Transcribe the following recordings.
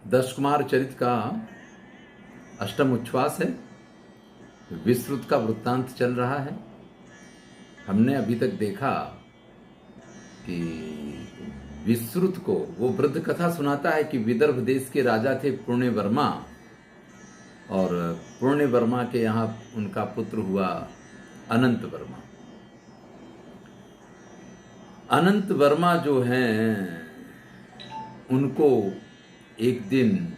दश कुमार चरित का अष्टम उच्छ्वास है। विश्रुत का वृत्तांत चल रहा है। हमने अभी तक देखा कि विश्रुत को वो वृद्ध कथा सुनाता है कि विदर्भ देश के राजा थे पुण्यवर्मा, और पुण्यवर्मा के यहाँ उनका पुत्र हुआ अनंत वर्मा। अनंत वर्मा जो हैं उनको एक दिन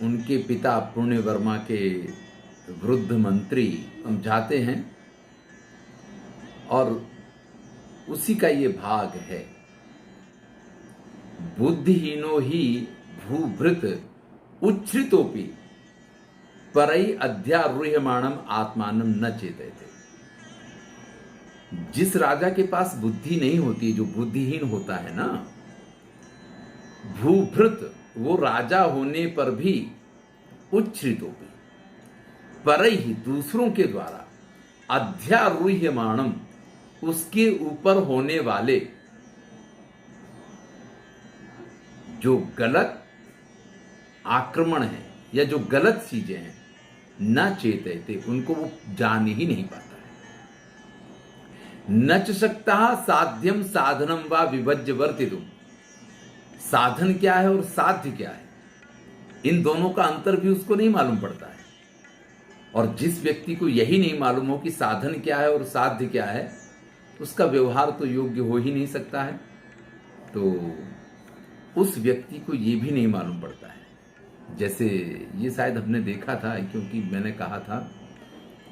उनके पिता पुण्यवर्मा के वृद्ध मंत्री समझाते हैं, और उसी का ये भाग है। बुद्धिहीनो ही भूभृत उच्छ्रितोपि परई अध्यारूह्यमाणम आत्मानम न चेतयते। जिस राजा के पास बुद्धि नहीं होती, जो बुद्धिहीन होता है ना, भूभृत, वो राजा होने पर भी उच्छ्रितोपि परई ही, दूसरों के द्वारा, अध्यारूह्यमाणम, उसके ऊपर होने वाले जो गलत आक्रमण है या जो गलत चीजें हैं, न चेतयते, उनको वो जान ही नहीं पाता है। न च शक्तः साध्यम साधनम वा विभज्य वर्तितुम। साधन क्या है और साध्य क्या है, इन दोनों का अंतर भी उसको नहीं मालूम पड़ता है। और जिस व्यक्ति को यही नहीं मालूम हो कि साधन क्या है और साध्य क्या है, उसका व्यवहार तो योग्य हो ही नहीं सकता है। तो उस व्यक्ति को ये भी नहीं मालूम पड़ता है। जैसे ये शायद हमने देखा था, क्योंकि मैंने कहा था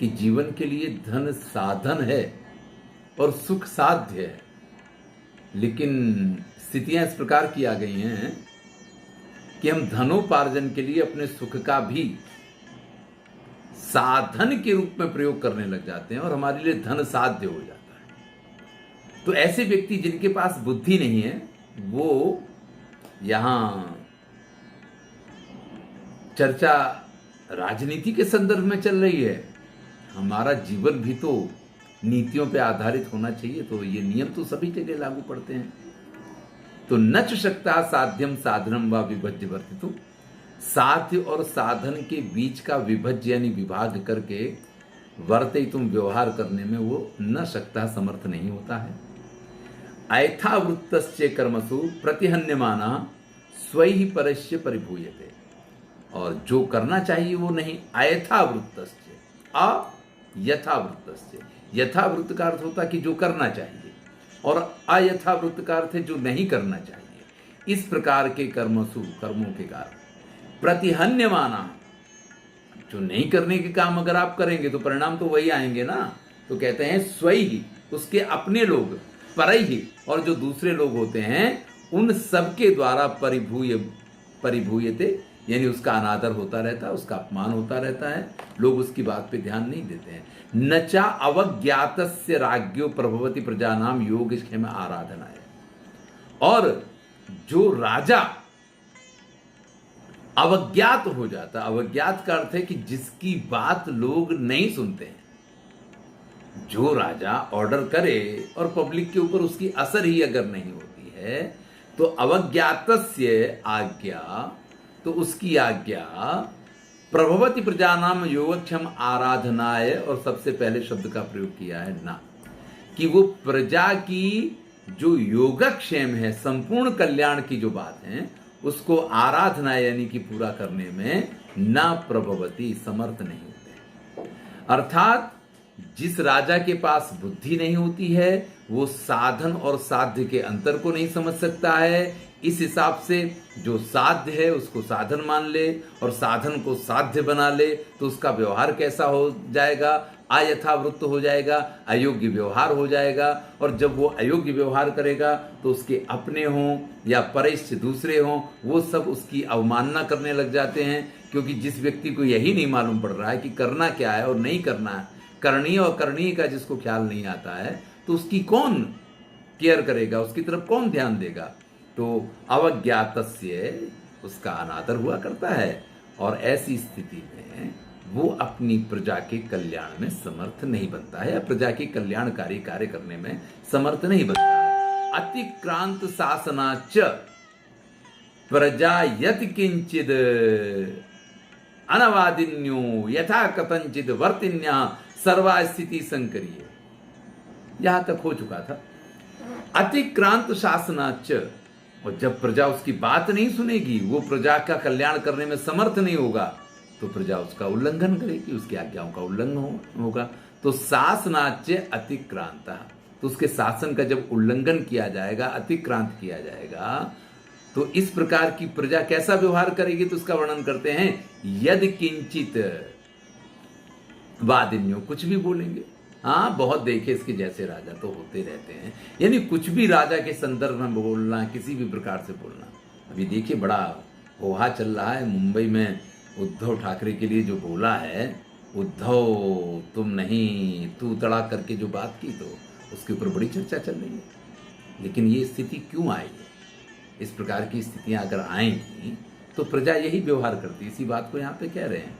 कि जीवन के लिए धन साधन है और सुख साध्य है, लेकिन स्थितियां इस प्रकार की आ गई हैं कि हम धनोपार्जन के लिए अपने सुख का भी साधन के रूप में प्रयोग करने लग जाते हैं और हमारे लिए धन साध्य हो जाता है। तो ऐसे व्यक्ति जिनके पास बुद्धि नहीं है, वो यहां चर्चा राजनीति के संदर्भ में चल रही है। हमारा जीवन भी तो नीतियों पे आधारित होना चाहिए, तो ये नियम तो सभी जगह लागू पड़ते हैं। तो न च शक्ता साध्यम साधनम वा विभज्य वर्तितुम। साध्य और साधन के बीच का विभज्य यानी विभाग करके वर्तितुम, व्यवहार करने में वो न शक्ता, समर्थ नहीं होता है। अयथावृत्तस्य कर्मसु प्रतिहन्यमाना स्वैहि परस्य परिभूयते। और जो करना चाहिए वो नहीं, अयथावृत्तस्य, अयथावृत्तस्य। यथावृत्त का अर्थ होता है कि जो करना चाहिए, और अयथावृत्त का अर्थ है जो नहीं करना चाहिए। इस प्रकार के कर्मसु, कर्मों के कारण, प्रतिहन्यमाना, जो नहीं करने के काम अगर आप करेंगे तो परिणाम तो वही आएंगे ना। तो कहते हैं स्वैहि, उसके अपने लोग, परैहि, और जो दूसरे लोग होते हैं उन सबके द्वारा परिभूयते, यानी उसका अनादर होता रहता है, उसका अपमान होता रहता है, लोग उसकी बात पे ध्यान नहीं देते हैं। नचा अवज्ञातस्य राज्ञो प्रभवति प्रजानाम योगक्षेम आराधनाय। और जो राजा अवज्ञात हो जाता, अवज्ञात का अर्थ है कि जिसकी बात लोग नहीं सुनते हैं। जो राजा ऑर्डर करे और पब्लिक के ऊपर उसकी असर ही अगर नहीं होती है, तो अवज्ञातस्य आज्ञा, तो उसकी आज्ञा प्रभवति प्रजानाम योगक्षेम आराधनाय, और सबसे पहले शब्द का प्रयोग किया है ना, कि वो प्रजा की जो योगक्षेम है, संपूर्ण कल्याण की जो बात है, उसको आराधना यानी कि पूरा करने में ना प्रभवति, समर्थ नहीं होते। अर्थात जिस राजा के पास बुद्धि नहीं होती है, वो साधन और साध्य के अंतर को नहीं समझ सकता है। इस हिसाब से जो साध्य है उसको साधन मान ले और साधन को साध्य बना ले, तो उसका व्यवहार कैसा हो जाएगा, अयथावृत्त हो जाएगा, अयोग्य व्यवहार हो जाएगा। और जब वो अयोग्य व्यवहार करेगा तो उसके अपने हों या परिश्य दूसरे हों, वो सब उसकी अवमानना करने लग जाते हैं। क्योंकि जिस व्यक्ति को यही नहीं मालूम पड़ रहा है कि करना क्या है और नहीं करना है, करणीय और करणीय का जिसको ख्याल नहीं आता है, तो उसकी कौन केयर करेगा, उसकी तरफ कौन ध्यान देगा। तो अवज्ञातस्य, उसका अनादर हुआ करता है, और ऐसी स्थिति में वो अपनी प्रजा के कल्याण में समर्थ नहीं बनता है, या प्रजा के कल्याणकारी कार्य करने में समर्थ नहीं बनता है। अतिक्रांत शासनाच प्रजा यत किंचिद अनवादिन्यो यथा कथंचित वर्तिन्या सर्वा स्थिति संकरिय। यहां तक हो चुका था। अतिक्रांत शासनाच, और जब प्रजा उसकी बात नहीं सुनेगी, वो प्रजा का कल्याण करने में समर्थ नहीं होगा, तो प्रजा उसका उल्लंघन करेगी, उसकी आज्ञाओं का उल्लंघन होगा। तो शासनाच अतिक्रांत, तो उसके शासन का जब उल्लंघन किया जाएगा, अतिक्रांत किया जाएगा, तो इस प्रकार की प्रजा कैसा व्यवहार करेगी, तो उसका वर्णन करते हैं यद किंचित वादिन्यो, कुछ भी बोलेंगे। हाँ, बहुत देखे इसके जैसे राजा तो होते रहते हैं, यानी कुछ भी राजा के संदर्भ में बोलना, किसी भी प्रकार से बोलना। अभी देखिए बड़ा होहा चल रहा है मुंबई में, उद्धव ठाकरे के लिए जो बोला है, उद्धव तुम नहीं, तू तड़ा करके जो बात की, तो उसके ऊपर बड़ी चर्चा चल रही है। लेकिन ये स्थिति क्यों आई है? इस प्रकार की स्थितियां अगर आएंगी तो प्रजा यही व्यवहार करती है। इसी बात को यहाँ पे कह रहे हैं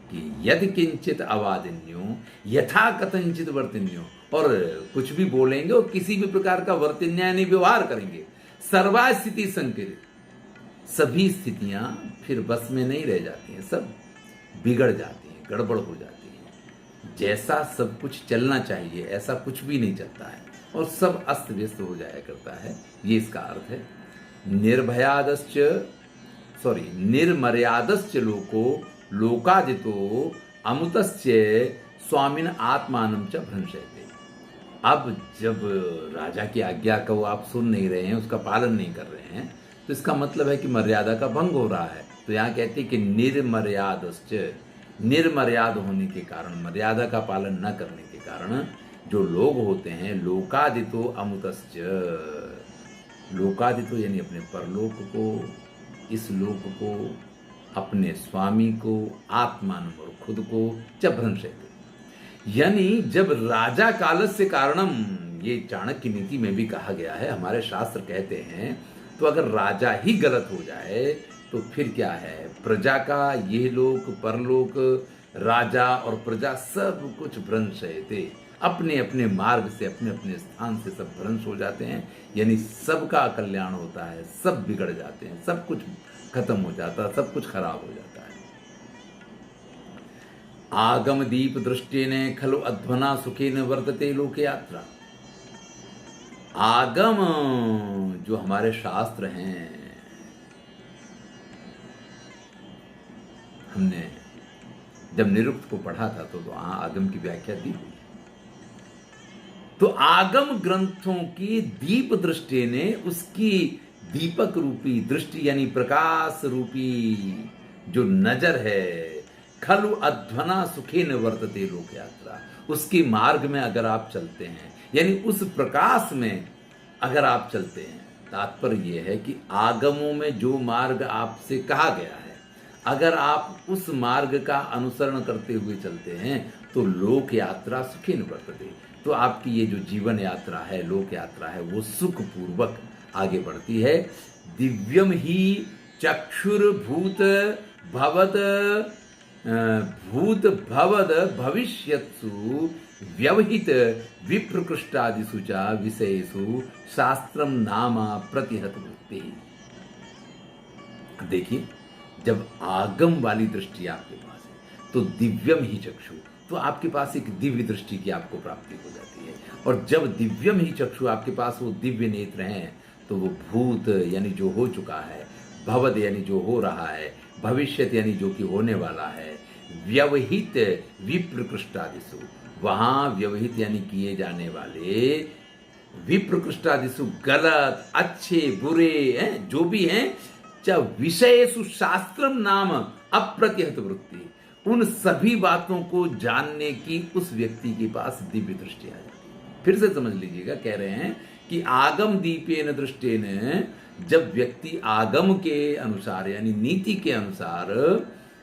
कि यदि किंचित अवादिन्यो यथा कथंचित वर्तिन्यो, और कुछ भी बोलेंगे और किसी भी प्रकार का वर्तिन्या यानी व्यवहार करेंगे, सर्वा स्थिति संकीर्ण, सभी स्थितियां फिर बस में नहीं रह जाती हैं, सब बिगड़ जाती हैं, गड़बड़ हो जाती है। जैसा सब कुछ चलना चाहिए ऐसा कुछ भी नहीं चलता है, और सब अस्त व्यस्त हो जाया करता है। ये इसका अर्थ है। निर्मर्यादश्च लोको लोकादितो अमुतश्च स्वामिन आत्मानं च भ्रंशयते। अब जब राजा की आज्ञा को आप सुन नहीं रहे हैं, उसका पालन नहीं कर रहे हैं, तो इसका मतलब है कि मर्यादा का भंग हो रहा है। तो यहाँ कहते हैं कि निर्मर्यादश्च, निर्मर्याद होने के कारण, मर्यादा का पालन न करने के कारण जो लोग होते हैं, लोकादितो अमुतश्च, लोकादितो यानी अपने परलोक को, इस लोक को, अपने स्वामी को, आत्मान और खुद को च भ्रंशयते, यानी जब राजा कालस्य कारणम, ये चाणक्य नीति में भी कहा गया है, हमारे शास्त्र कहते हैं, तो अगर राजा ही गलत हो जाए तो फिर क्या है, प्रजा का ये लोक परलोक, राजा और प्रजा सब कुछ भ्रंशयते, अपने अपने मार्ग से, अपने अपने स्थान से सब भ्रंश हो जाते हैं, यानी सबका कल्याण होता है, सब बिगड़ जाते हैं, सब कुछ खत्म हो जाता है, सब कुछ खराब हो जाता है। आगम दीप दृष्टिने खलु अध्वना सुखेन वर्तते लोक यात्रा। आगम जो हमारे शास्त्र हैं, हमने जब निरुक्त को पढ़ा था तो वहां आगम की व्याख्या दी हुई। तो आगम ग्रंथों की दीप दृष्टि ने, उसकी दीपक रूपी दृष्टि यानी प्रकाश रूपी जो नजर है, खलु अध्वना सुखेन वर्तते लोक यात्रा, उसके मार्ग में अगर आप चलते हैं, यानी उस प्रकाश में अगर आप चलते हैं, तात्पर्य यह है कि आगमों में जो मार्ग आपसे कहा गया है, अगर आप उस मार्ग का अनुसरण करते हुए चलते हैं तो लोक यात्रा सुखेन वर्तते, तो आपकी ये जो जीवन यात्रा है, लोक यात्रा है, वो सुख पूर्वक आगे बढ़ती है। दिव्यम ही चक्षुर्भूत भवत भूत भवद भविष्यत्सु व्यवहित विप्रकृष्टादिषु च विषयेषु शास्त्रम नामा प्रतिहत वृत्ति। देखिए, जब आगम वाली दृष्टि आपके पास है तो दिव्यम ही चक्षु, तो आपके पास एक दिव्य दृष्टि की आपको प्राप्ति हो जाती है। और जब दिव्यम ही चक्षु आपके पास वो दिव्य नेत्र हैं, तो वो भूत यानी जो हो चुका है, भवद यानी जो हो रहा है, भविष्यत यानी जो कि होने वाला है, व्यवहित विप्रकृष्टादिषु, वहां व्यवहित यानी किए जाने वाले, विप्रकृष्टादिषु गलत अच्छे बुरे हैं जो भी हैं, च विषयेषु शास्त्रम नाम अप्रतिहत वृत्ति, उन सभी बातों को जानने की उस व्यक्ति के पास दिव्य दृष्टि आ जाती है। फिर से समझ लीजिएगा, कह रहे हैं कि आगम दीपेन दृष्टेन, जब व्यक्ति आगम के अनुसार यानी नीति के अनुसार,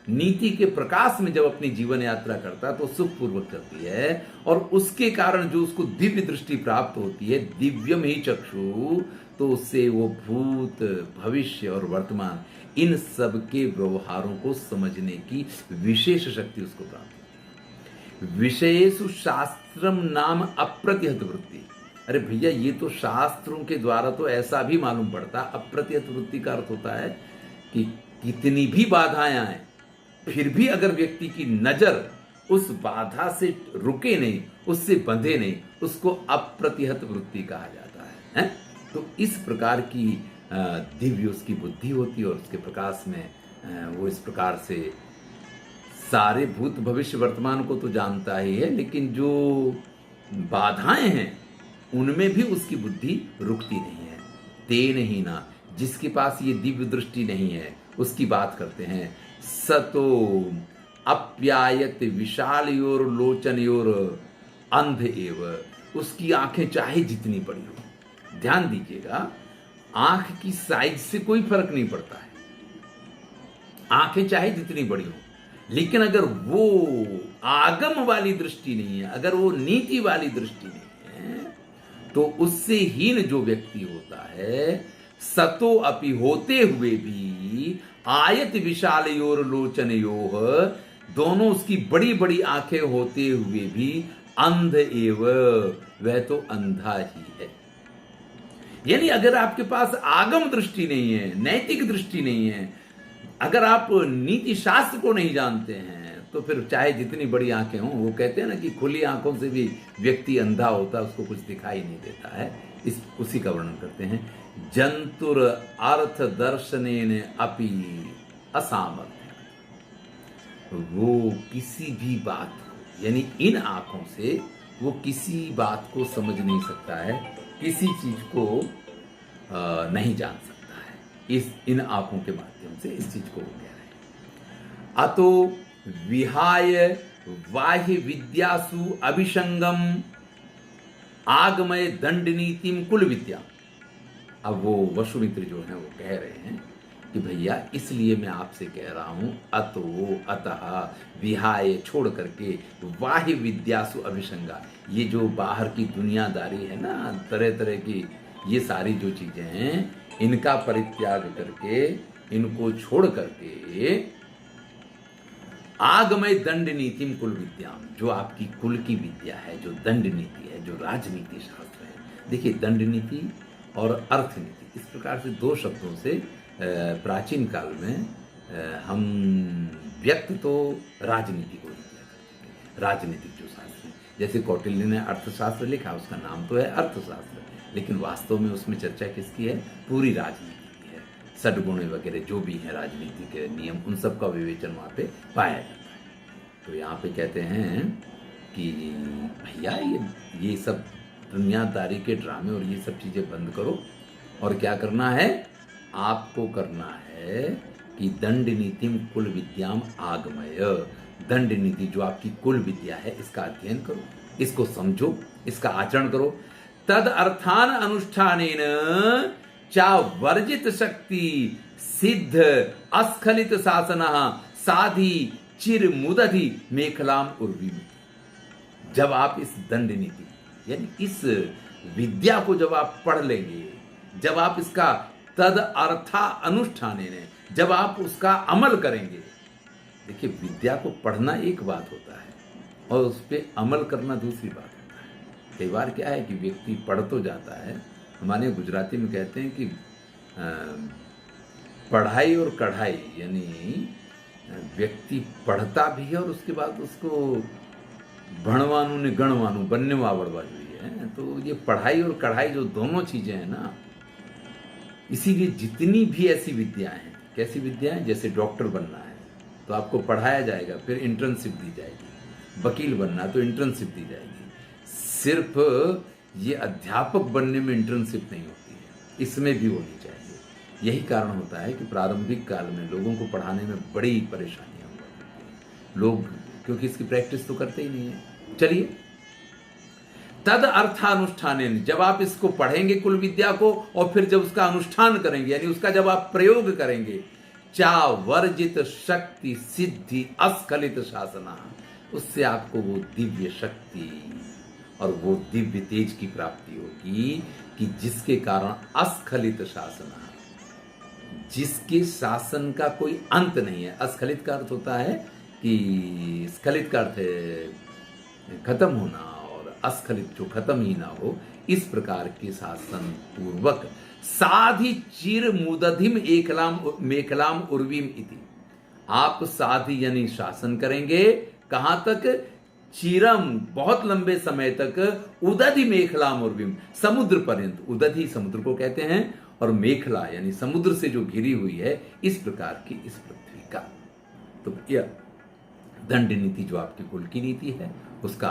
नीति के प्रकाश में जब अपनी जीवन यात्रा करता है तो सुखपूर्वक करती है, और उसके कारण जो उसको दिव्य दृष्टि प्राप्त होती है, दिव्यम ही चक्षु, तो उससे वो भूत भविष्य और वर्तमान इन सब के व्यवहारों को समझने की विशेष शक्ति उसको प्राप्त होती है। विषयेषु शास्त्रम नाम अप्रतिहत वृत्ति, अरे भैया, ये तो शास्त्रों के द्वारा तो ऐसा भी मालूम पड़ता। अप्रतिहत वृत्ति का अर्थ होता है कि कितनी भी बाधाएं आए, फिर भी अगर व्यक्ति की नजर उस बाधा से रुके नहीं, उससे बंधे नहीं, उसको अप्रतिहत वृत्ति कहा जाता है? तो इस प्रकार की दिव्य उसकी बुद्धि होती है, और उसके प्रकाश में वो इस प्रकार से सारे भूत भविष्य वर्तमान को तो जानता ही है, लेकिन जो बाधाएं हैं उनमें भी उसकी बुद्धि रुकती नहीं है। तेन ही ना, जिसके पास ये दिव्य दृष्टि नहीं है उसकी बात करते हैं। सतो अप्यायत विशालयोर लोचनयोर अंध एव, उसकी आंखें चाहे जितनी बड़ी हो, ध्यान दीजिएगा, आंख की साइज से कोई फर्क नहीं पड़ता है, आंखें चाहे जितनी बड़ी हो, लेकिन अगर वो आगम वाली दृष्टि नहीं है, अगर वो नीति वाली दृष्टि नहीं है, तो उससे हीन जो व्यक्ति होता है, सतो अपि, होते हुए भी, आयत विशालयोर लोचनयोः, दोनों उसकी बड़ी बड़ी आंखें होते हुए भी, अंध एव, वह तो अंधा ही है। यानी अगर आपके पास आगम दृष्टि नहीं है, नैतिक दृष्टि नहीं है, अगर आप नीति शास्त्र को नहीं जानते हैं, तो फिर चाहे जितनी बड़ी आंखें हों, वो कहते हैं ना कि खुली आंखों से भी व्यक्ति अंधा होता है, उसको कुछ दिखाई नहीं देता है। उसी का वर्णन करते हैं। जंतुर अर्थ दर्शनेन अपि असामर्थ्य, वो किसी भी बात को, यानी इन आंखों से वो किसी बात को समझ नहीं सकता है, किसी चीज को नहीं जान सकता है। इन आंखों के माध्यम से इस चीज को वो कह रहे हैं। अतो विहाय बाह्य विद्यासु अभिसंगम आगमय दंड नीतिम कुल विद्या। अब वो वसुमित्र जो है वो कह रहे हैं कि भैया, इसलिए मैं आपसे कह रहा हूं, अतो अतः विहाय, छोड़ करके, बाह्य विद्यासु अभिसंगा, ये जो बाहर की दुनियादारी है ना, तरह तरह की ये सारी जो चीजें हैं, इनका परित्याग करके, इनको छोड़ करके, आगमय दंड नीतिम कुल विद्याम, जो आपकी कुल की विद्या है, जो दंड नीति है, जो राजनीति शास्त्र है। देखिए, दंड नीति और अर्थ नीति, इस प्रकार से दो शब्दों से प्राचीन काल में हम व्यक्त तो राजनीति को ही किया करते थे। राजनीतिक जो शास्त्र है, जैसे कौटिल्य ने अर्थशास्त्र लिखा, उसका नाम तो है अर्थशास्त्र, लेकिन वास्तव में उसमें चर्चा किसकी है? पूरी राजनीति की है। सद्गुण वगैरह जो भी है, राजनीति के नियम, उन सब का विवेचन वहाँ पे पाया जाता है। तो यहाँ पे कहते हैं कि भैया, ये सब दुनियादारी के ड्रामे और ये सब चीजें बंद करो, और क्या करना है? आपको करना है कि दंड नीतिम कुल विद्याम आगमय, दंड नीति जो आपकी कुल विद्या है, इसका अध्ययन करो, इसको समझो, इसका आचरण करो। तद अर्थान अनुष्ठानेन चा वर्जित शक्ति सिद्ध अस्खलित शासनः साधि चिर मुदधि मेखलाम उर्वी। जब आप इस दंड नीति, यानी इस विद्या को जब आप पढ़ लेंगे, जब आप इसका तद अर्था अनुष्ठानेन, जब आप उसका अमल करेंगे। देखिए, विद्या को पढ़ना एक बात होता है और उस पर अमल करना दूसरी बात होता है। कई बार क्या है कि व्यक्ति पढ़ तो जाता है, हमारे गुजराती में कहते हैं कि पढ़ाई और कढ़ाई, यानी व्यक्ति पढ़ता भी है और उसके बाद उसको भणवानु ने गणवानु बनने वावड़वा हुई है। तो ये पढ़ाई और कढ़ाई जो दोनों चीजें हैं ना, इसीलिए जितनी भी ऐसी विद्याएं हैं, कैसी विद्याएं, जैसे डॉक्टर बनना है तो आपको पढ़ाया जाएगा, फिर इंटर्नशिप दी जाएगी, वकील बनना तो इंटर्नशिप दी जाएगी। सिर्फ ये अध्यापक बनने में इंटर्नशिप नहीं होती है, इसमें भी होनी चाहिए। यही कारण होता है कि प्रारंभिक काल में लोगों को पढ़ाने में बड़ी परेशानियां हुआ करती हैं, लोग क्योंकि इसकी प्रैक्टिस तो करते ही नहीं है। चलिए, तद अर्थानुष्ठान, जब आप इसको पढ़ेंगे कुल विद्या को, और फिर जब उसका अनुष्ठान करेंगे, यानी उसका जब आप प्रयोग करेंगे, चा वर्जित शक्ति सिद्धि अस्खलित शासना, उससे आपको वो दिव्य शक्ति और वो दिव्य तेज की प्राप्ति होगी कि जिसके कारण अस्खलित शासना, जिसके शासन का कोई अंत नहीं है। अस्खलित का अर्थ होता है कि स्खलित का अर्थ है खत्म होना, अस्खलित जो खत्म ही ना हो, इस प्रकार के शासन पूर्वक साधि चिर मुदधिम एकलाम मेखलाम उर्वीम इति। आप साधि यानी शासन करेंगे कहां तक? चिरम बहुत लंबे समय तक, उदधि मेखलाम उर्वीम समुद्र पर्यंत, उदधि समुद्र को कहते हैं और मेखला यानी समुद्र से जो घिरी हुई है इस प्रकार की इस पृथ्वी का। तो यह दंड नीति जो आपकी कुल की नीति है उसका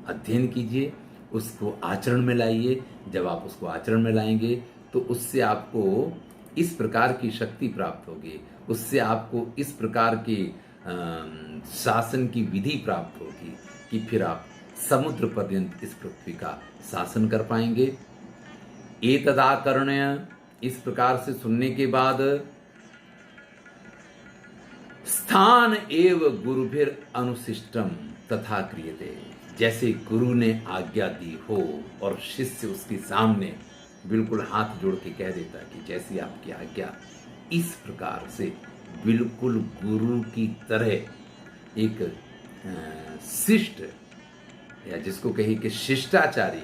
अध्ययन कीजिए, उसको आचरण में लाइए। जब आप उसको आचरण में लाएंगे तो उससे आपको इस प्रकार की शक्ति प्राप्त होगी, उससे आपको इस प्रकार की शासन की विधि प्राप्त होगी कि फिर आप समुद्र पर्यंत इस पृथ्वी का शासन कर पाएंगे। एतदाकर्ण्य, इस प्रकार से सुनने के बाद, स्थान एव गुरुभिर अनुशिष्टम तथा क्रियते, जैसे गुरु ने आज्ञा दी हो और शिष्य उसके सामने बिल्कुल हाथ जोड़ के कह देता कि जैसी आपकी आज्ञा, इस प्रकार से बिल्कुल गुरु की तरह एक शिष्ट या जिसको कही कि शिष्टाचारी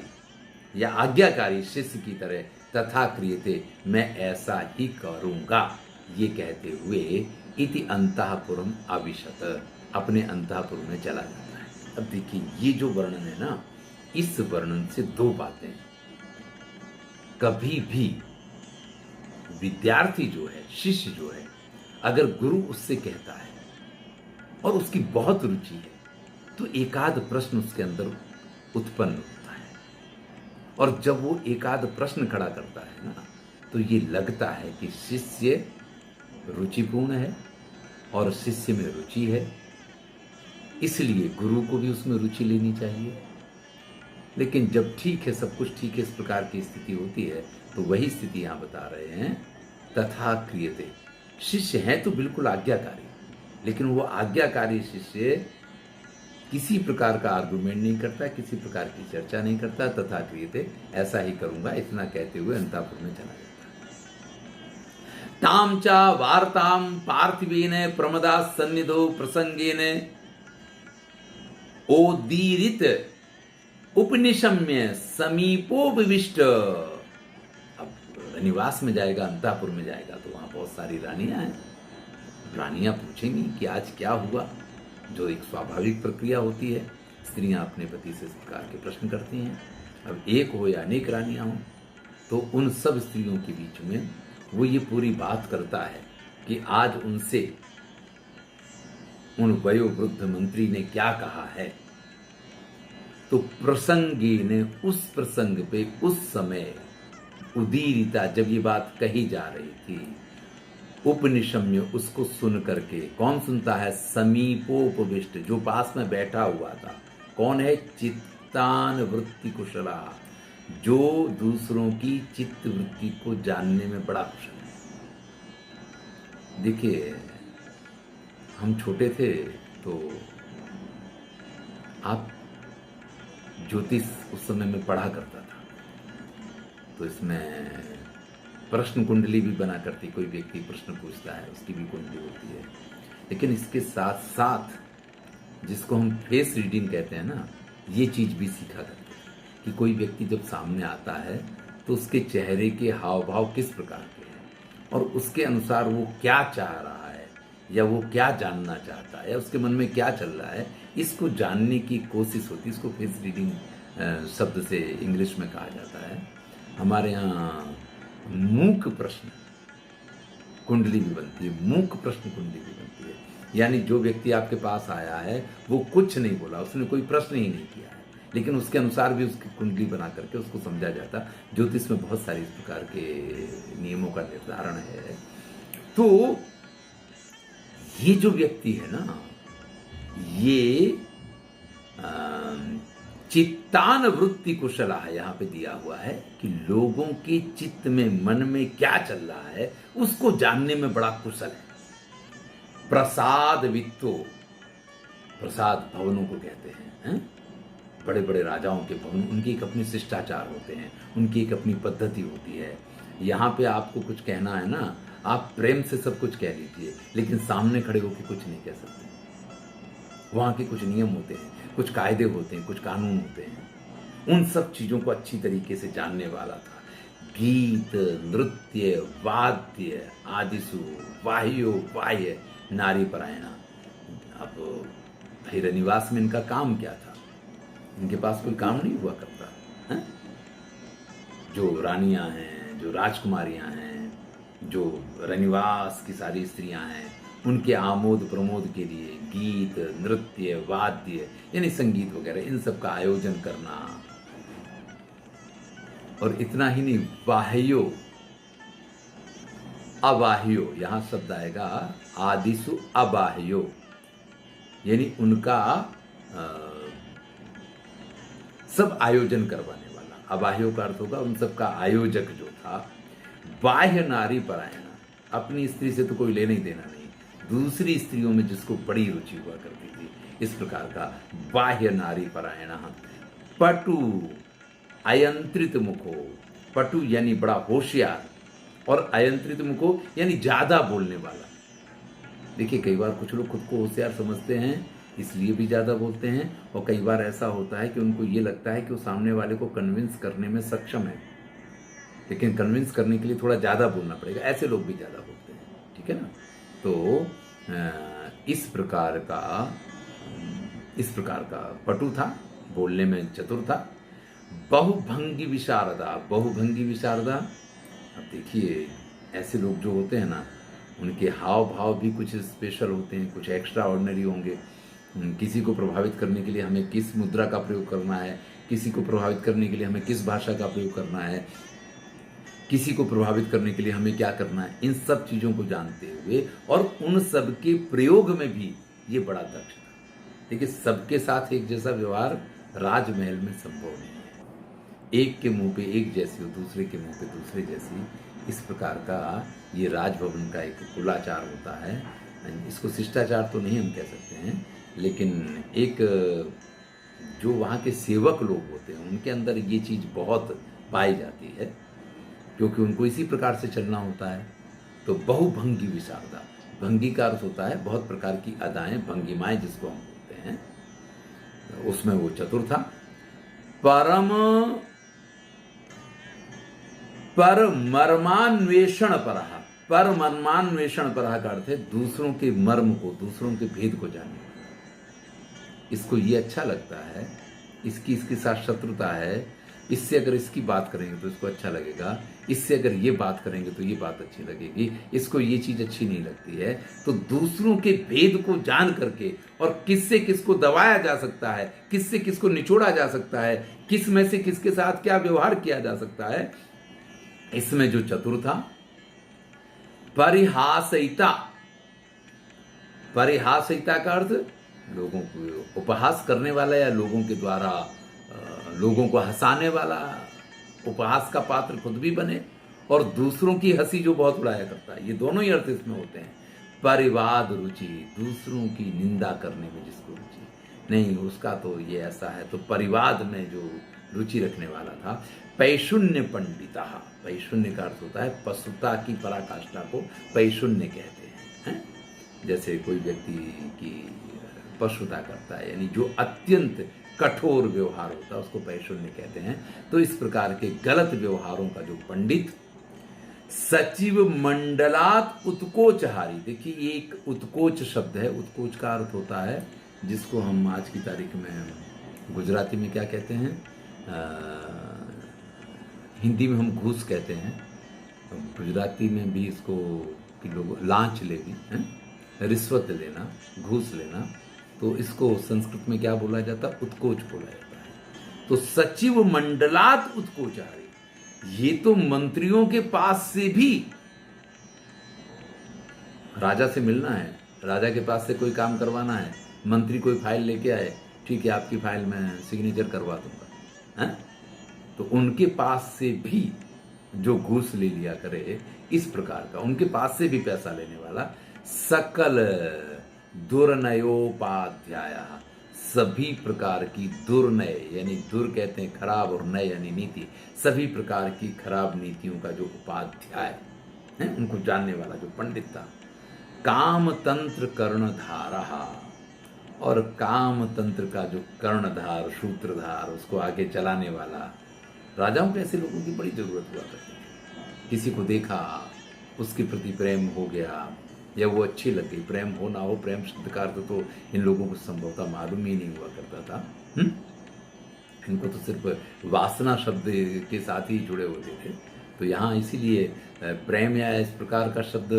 या आज्ञाकारी शिष्य की तरह, तथा क्रियते मैं ऐसा ही करूंगा, ये कहते हुए इति अंतःपुरम आविशत, अपने अंतःपुर में चला जाता है। अब देखिए ये जो वर्णन है ना, इस वर्णन से दो बातें, कभी भी विद्यार्थी जो है, शिष्य जो है, अगर गुरु उससे कहता है और उसकी बहुत रुचि है तो एकाध प्रश्न उसके अंदर उत्पन्न होता है, और जब वो एकाध प्रश्न खड़ा करता है ना तो ये लगता है कि शिष्य रुचिपूर्ण है और शिष्य में रुचि है, इसलिए गुरु को भी उसमें रुचि लेनी चाहिए। लेकिन जब ठीक है, सब कुछ ठीक है, इस प्रकार की स्थिति होती है तो वही स्थिति यहां बता रहे हैं, तथा क्रियते। शिष्य है तो बिल्कुल आज्ञाकारी, लेकिन वो आज्ञाकारी शिष्य किसी प्रकार का आर्गुमेंट नहीं करता, किसी प्रकार की चर्चा नहीं करता, तथा क्रियते ऐसा ही करूंगा, इतना कहते हुए अंतःपुर में चला जाता है। ताम चा वार्ताम पार्थिवेन प्रमदा सन्निधो प्रसंगेन ओदीरित उपनिशम्य समीपोपविष्ट। अब निवास में जाएगा, अंतःपुर में जाएगा तो वहां बहुत सारी रानियां हैं। रानियां पूछेंगी कि आज क्या हुआ, जो एक स्वाभाविक प्रक्रिया होती है, स्त्रियां अपने पति से इस प्रकार के प्रश्न करती हैं। अब एक हो या अनेक रानियां हो, तो उन सब स्त्रियों के बीच में वो ये पूरी बात करता है कि आज उनसे उन वयोवृद्ध मंत्री ने क्या कहा है। तो प्रसंगी ने उस प्रसंग पे उस समय उदीरिता, जब ये बात कही जा रही थी, उपनिशम्य उसको सुन करके, कौन सुनता है? समीपोपविष्ट, जो पास में बैठा हुआ था। कौन है? चित्तान वृत्ति कुशला, जो दूसरों की चित्त वृत्ति को जानने में बड़ा कुशल है। देखिए हम छोटे थे तो आप ज्योतिष उस समय में पढ़ा करता था, तो इसमें प्रश्न कुंडली भी बना करती, कोई व्यक्ति प्रश्न पूछता है उसकी भी कुंडली होती है। लेकिन इसके साथ साथ जिसको हम फेस रीडिंग कहते हैं ना, ये चीज भी सीखा करते थे कि कोई व्यक्ति जब सामने आता है तो उसके चेहरे के हाव भाव किस प्रकार के हैं और उसके अनुसार वो क्या चाह रहा है या वो क्या जानना चाहता है या उसके मन में क्या चल रहा है, इसको जानने की कोशिश होती है। इसको फेस रीडिंग शब्द से इंग्लिश में कहा जाता है। हमारे यहाँ मूक प्रश्न कुंडली भी बनती है, मूक प्रश्न कुंडली भी बनती है, यानी जो व्यक्ति आपके पास आया है वो कुछ नहीं बोला, उसने कोई प्रश्न ही नहीं किया है, लेकिन उसके अनुसार भी उसकी कुंडली बना करके उसको समझा जाता। ज्योतिष में बहुत सारे इस प्रकार के नियमों का निर्धारण है। तो ये जो व्यक्ति है ना, ये चित्तान वृत्ति कुशला है, यहां पे दिया हुआ है कि लोगों के चित्त में, मन में क्या चल रहा है उसको जानने में बड़ा कुशल है। प्रसाद वित्तो, प्रसाद भवनों को कहते हैं, बड़े बड़े राजाओं के भवन, उनकी एक अपनी शिष्टाचार होते हैं, उनकी एक अपनी पद्धति होती है। यहाँ पे आपको कुछ कहना है ना, आप प्रेम से सब कुछ कह लीजिए, लेकिन सामने खड़े होकर कुछ नहीं कह सकते। वहाँ के कुछ नियम होते हैं, कुछ कायदे होते हैं, कुछ कानून होते हैं। उन सब चीजों को अच्छी तरीके से जानने वाला था। गीत, नृत्य, वाद्य, आदिसु, वाह्यो वाह्य, नारी परायणा। अब भाई रनिवास में इनका काम क्या था? इनके पास कोई काम नहीं हुआ करता है? जो रानियां हैं, जो राजकुमारियां हैं, जो रनिवास की सारी स्त्रियां हैं, उनके आमोद प्रमोद के लिए गीत, नृत्य, वाद्य यानी संगीत वगैरह इन सब का आयोजन करना। और इतना ही नहीं, वाह्यो, अवाह्यो, यहां शब्द आएगा आदिसु अबाह्यो, यानी उनका सब आयोजन करवाने वाला। अबाह्यो का अर्थ होगा उन सब का आयोजक जो था। बाह्य नारी परायणा, अपनी स्त्री से तो कोई लेना ही देना नहीं, दूसरी स्त्रियों में जिसको बड़ी रुचि हुआ करती थी, इस प्रकार का बाह्य नारी परायणा। पटु, अयंत्रित मुखो, पटु यानी बड़ा होशियार, और अयंत्रित मुखो यानी ज्यादा बोलने वाला। देखिए कई बार कुछ लोग खुद को होशियार समझते हैं, इसलिए भी ज्यादा बोलते हैं, और कई बार ऐसा होता है कि उनको ये लगता है कि वो सामने वाले को कन्विंस करने में सक्षम है, लेकिन कन्विंस करने के लिए थोड़ा ज्यादा बोलना पड़ेगा। ऐसे लोग भी ज्यादा बोलते हैं, ठीक है ना। तो इस प्रकार का पटु था, बोलने में चतुर था। बहुभंगी विशारदा, बहुभंगी विशारदा। अब देखिए ऐसे लोग जो होते हैं ना, उनके हाव भाव भी कुछ स्पेशल होते हैं, कुछ एक्स्ट्रा ऑर्डिनरी होंगे। किसी को प्रभावित करने के लिए हमें किस मुद्रा का प्रयोग करना है, किसी को प्रभावित करने के लिए हमें किस भाषा का प्रयोग करना है, किसी को प्रभावित करने के लिए हमें क्या करना है, इन सब चीजों को जानते हुए और उन सब के प्रयोग में भी ये बड़ा दक्ष था। देखिए सबके साथ एक जैसा व्यवहार राजमहल में संभव नहीं है। एक के मुंह पे एक जैसी हो, दूसरे के मुंह पे दूसरे जैसी, इस प्रकार का ये राजभवन का एक कुलाचार होता है। इसको शिष्टाचार तो नहीं हम कह सकते हैं, लेकिन एक जो वहाँ के सेवक लोग होते हैं उनके अंदर ये चीज़ बहुत पाई जाती है, क्योंकि उनको इसी प्रकार से चलना होता है। तो बहुभंगी विशारदा, भंगी का अर्थ होता है बहुत प्रकार की अदाएं, भंगिमाएं जिसको हम बोलते हैं, उसमें वो चतुर था। परमर्मान्वेषण परहा, परमर्मान्वेषण परहा का अर्थ है दूसरों के मर्म को, दूसरों के भेद को जानना। इसको ये अच्छा लगता है, इसके साथ शत्रुता है, इससे अगर इसकी बात करेंगे तो इसको अच्छा लगेगा, इससे अगर ये बात करेंगे तो ये बात अच्छी लगेगी, इसको ये चीज अच्छी नहीं लगती है। तो दूसरों के भेद को जान करके और किससे किसको दबाया जा सकता है, किससे किसको निचोड़ा जा सकता है, किस में से किसके साथ क्या व्यवहार किया जा सकता है, इसमें जो चतुर था। परिहासयिता, परिहासयिता का अर्थ लोगों को उपहास करने वाला या लोगों के द्वारा लोगों को हंसाने वाला, उपहास का पात्र खुद भी बने और दूसरों की हंसी जो बहुत उड़ाया करता है, ये दोनों ही अर्थ इसमें होते हैं। परिवाद रुचि, दूसरों की निंदा करने में जिसको रुचि नहीं, उसका तो ये ऐसा है, तो परिवाद में जो रुचि रखने वाला था। पैशुन्य पंडिता, पैशुन्य का अर्थ होता है पशुता की पराकाष्ठा को पैशुन्य कहते हैं। जैसे कोई व्यक्ति की पशुता करता है, यानी जो अत्यंत कठोर व्यवहार होता है उसको पैशुन्य कहते हैं। तो इस प्रकार के गलत व्यवहारों का जो पंडित। सचिव मंडलात उत्कोचहारी, देखिए ये एक उत्कोच शब्द है। उत्कोच का अर्थ होता है जिसको हम आज की तारीख में गुजराती में क्या कहते हैं, हिंदी में हम घूस कहते हैं, गुजराती में भी इसको कि लोग लांच लेगी, रिश्वत लेना, घूस लेना, तो इसको संस्कृत में क्या बोला जाता है, उत्कोच बोला जाता है। तो सचिव मंडलात उत्कोचारी, ये तो मंत्रियों के पास से भी, राजा से मिलना है, राजा के पास से कोई काम करवाना है, मंत्री कोई फाइल लेके आए, ठीक है आपकी फाइल में सिग्नेचर करवा दूंगा, है? तो उनके पास से भी जो घूस ले लिया करे, इस प्रकार का उनके पास से भी पैसा लेने वाला। सकल दुर्नयोपाध्याय, सभी प्रकार की दुर्नय, यानी दुर कहते हैं खराब और नय यानी नीति, सभी प्रकार की खराब नीतियों का जो उपाध्याय है, उनको जानने वाला जो पंडित था। काम तंत्र कर्णधारा, और काम तंत्र का जो कर्णधार सूत्रधार उसको आगे चलाने वाला, राजाओं को ऐसे लोगों की बड़ी जरूरत हुआ करती थी। किसी को देखा, उसके प्रति प्रेम हो गया या वो अच्छी लग गई, प्रेम हो ना हो, प्रेम शब्द का अर्थ तो इन लोगों को संभवतः मालूम ही नहीं हुआ करता था। इनको तो सिर्फ वासना शब्द के साथ ही जुड़े होते थे। तो यहाँ इसीलिए प्रेम या इस प्रकार का शब्द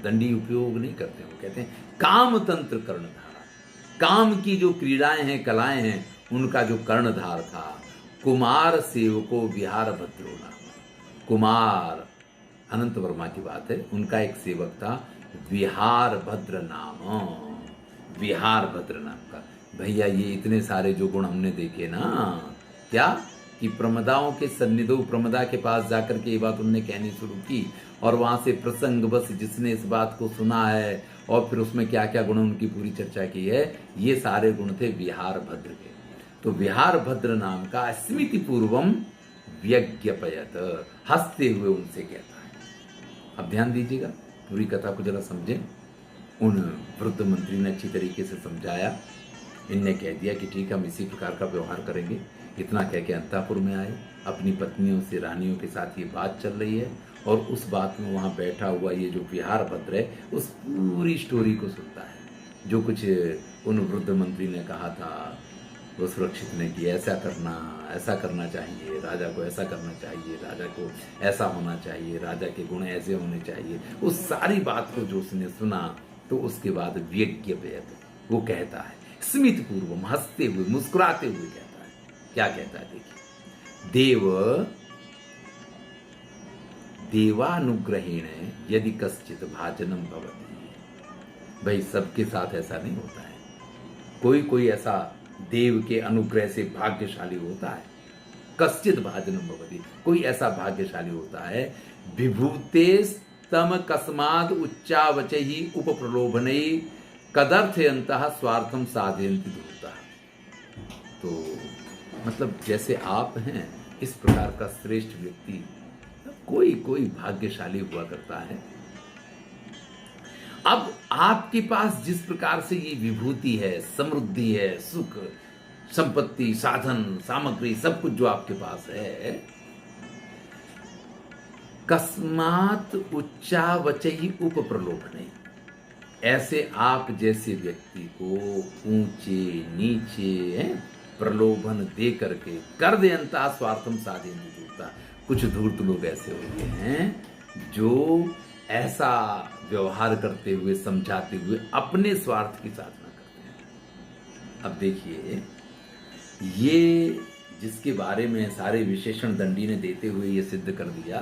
दंडी उपयोग नहीं करते। वो कहते हैं काम तंत्र कर्णधारा, काम की जो क्रीड़ाएं हैं, कलाएं हैं, उनका जो कर्णधार था। कुमार सेवको विहार भद्रो नाम। कुमार अनंत वर्मा की बात है, उनका एक सेवक था विहार भद्र नाम, विहार भद्र नाम का। भैया ये इतने सारे जो गुण हमने देखे ना, क्या कि प्रमदाओं के सन्निधो, प्रमदा के पास जाकर के ये बात उनने कहनी शुरू की, और वहां से प्रसंग बस जिसने इस बात को सुना है और फिर उसमें क्या क्या गुण उनकी पूरी चर्चा की है, ये सारे गुण थे विहार भद्र के। तो विहार भद्र नाम का स्मृति पूर्वम व्यज्ञपयत, हंसते हुए उनसे कहता है। अब ध्यान दीजिएगा, पूरी कथा को जरा समझें। उन वृद्ध मंत्री ने अच्छी तरीके से समझाया, इनने कह दिया कि ठीक है हम इसी प्रकार का व्यवहार करेंगे। इतना कह के अंतापुर में आए, अपनी पत्नियों से, रानियों के साथ ये बात चल रही है, और उस बात में वहाँ बैठा हुआ ये जो विहार भद्र है उस पूरी स्टोरी को सुनता है। जो कुछ उन वृद्ध मंत्री ने कहा था वो सुरक्षित ने कि ऐसा करना चाहिए, राजा को ऐसा करना चाहिए, राजा को ऐसा होना चाहिए, राजा के गुण ऐसे होने चाहिए। उस सारी बात को जो उसने सुना, तो उसके बाद व्यज्ञपयत वो कहता है, स्मित पूर्वम, हंसते हुए मुस्कुराते हुए कहता है। क्या कहता है देखिए, देवानुग्रहेण यदि कश्चित भाजनम भवति। भाई सबके साथ ऐसा नहीं होता है, कोई ऐसा देव के अनुग्रह से भाग्यशाली होता है। कश्चित भाजनम भवति, कोई ऐसा भाग्यशाली होता है। विभूतेस तम कस्माद उच्चावचहि उपप्रलोभनैः कदर्थयन्तः स्वार्थम साधयन्ति धूर्तः। तो मतलब जैसे आप हैं, इस प्रकार का श्रेष्ठ व्यक्ति कोई भाग्यशाली हुआ करता है। अब आपके पास जिस प्रकार से ये विभूति है, समृद्धि है, सुख, संपत्ति, साधन, सामग्री, सब कुछ जो आपके पास है, कस्मात उच्चावचहि उपप्रलोभने, ऐसे आप जैसे व्यक्ति को ऊंचे नीचे प्रलोभन दे करके कर दे अंता स्वार्थम साधयन्ति धूर्ता। कुछ धूर्त लोग ऐसे होते हैं जो ऐसा व्यवहार करते हुए, समझाते हुए अपने स्वार्थ की साधना करते हैं। अब देखिए, ये जिसके बारे में सारे विशेषण दंडी ने देते हुए ये सिद्ध कर दिया